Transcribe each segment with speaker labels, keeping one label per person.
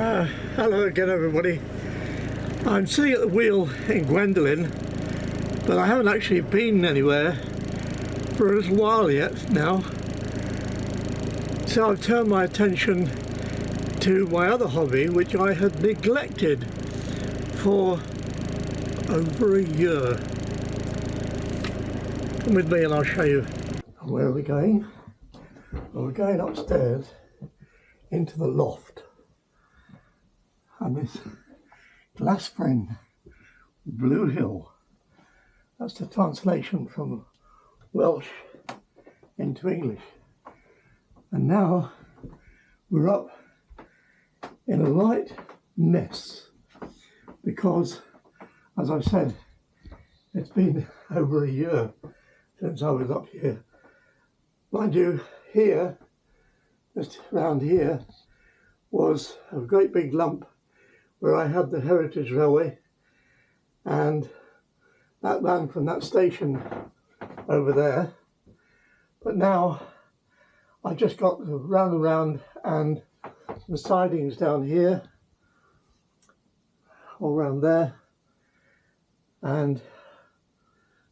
Speaker 1: Hello again, everybody. I'm sitting at the wheel in Gwendolyn, but I haven't actually been anywhere for a little while yet now. So I've turned my attention to my other hobby, which I had neglected for over a year. Come with me and I'll show you. And where are we going? Well, we're going upstairs into the loft. And this glass frame, Blue Hill, that's the translation from Welsh into English. And now we're up in a light mess because, as I said, it's been over a year since I was up here. Mind you, here, just around here, was a great big lump where I had the Heritage Railway, and that ran from that station over there. But now I've just got round and round, and the sidings down here, all round there, and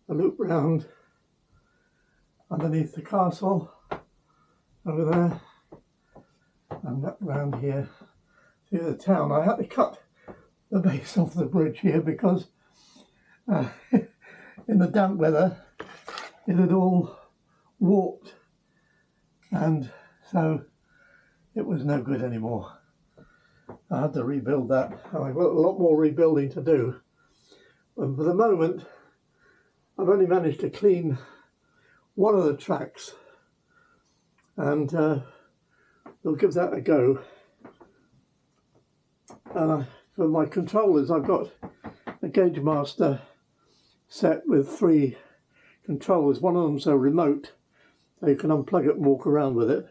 Speaker 1: a loop round underneath the castle over there, and that round here through the town. I had to cut the base off the bridge here because in the damp weather it had all warped, and so it was no good anymore. I had to rebuild that. I've got a lot more rebuilding to do, but for the moment I've only managed to clean one of the tracks, and we'll give that a go. For my controllers, I've got a Gauge Master set with 3 controllers. One of them's a remote, so you can unplug it and walk around with it.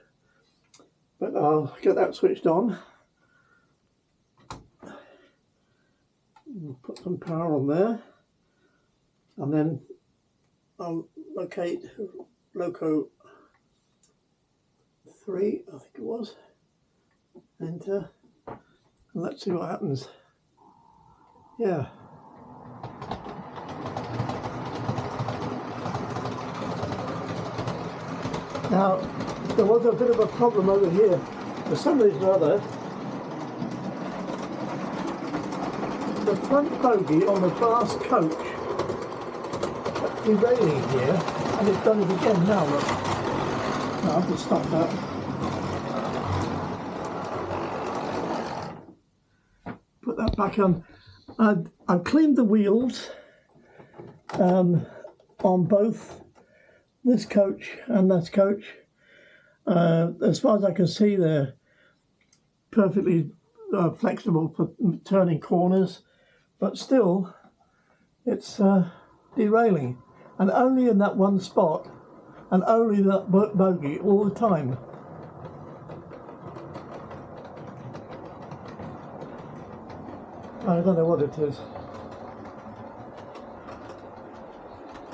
Speaker 1: But I'll get that switched on. We'll put some power on there, and then I'll locate Loco 3, I think it was. Enter. And let's see what happens. Yeah. Now, there was a bit of a problem over here. For some reason or other, the front bogie on the glass coach kept derailing here, and it's done it again now. Look. Now, I'll just stop that. Put that back on. I've cleaned the wheels on both this coach and that coach. As far as I can see, they're perfectly flexible for turning corners, but still it's derailing, and only in that one spot, and only that bogie all the time. I don't know what it is,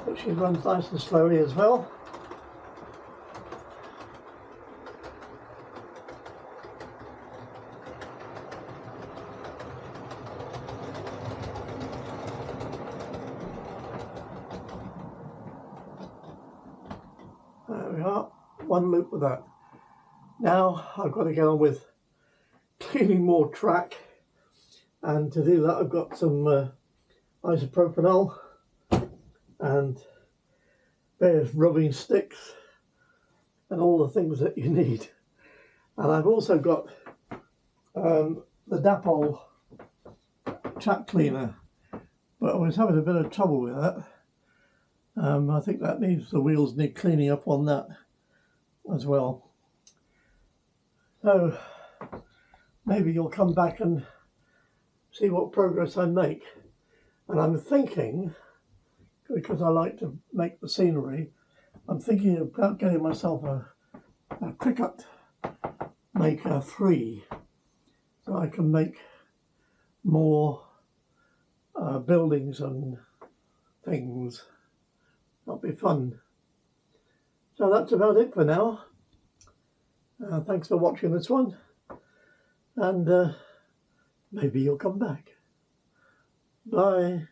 Speaker 1: but she runs nice and slowly as well. There we are, one loop with that. Now I've got to get on with cleaning more track. And to do that, I've got some isopropanol and various rubbing sticks and all the things that you need. And I've also got the Dapol track cleaner, but I was having a bit of trouble with that. I think that needs, the wheels need cleaning up on that as well. So maybe you'll come back and see what progress I make. And I'm thinking, because I like to make the scenery, I'm thinking about getting myself a Cricut Maker 3, so I can make more buildings and things. That'll be fun. So that's about it for now. Thanks for watching this one, and maybe you'll come back. Bye.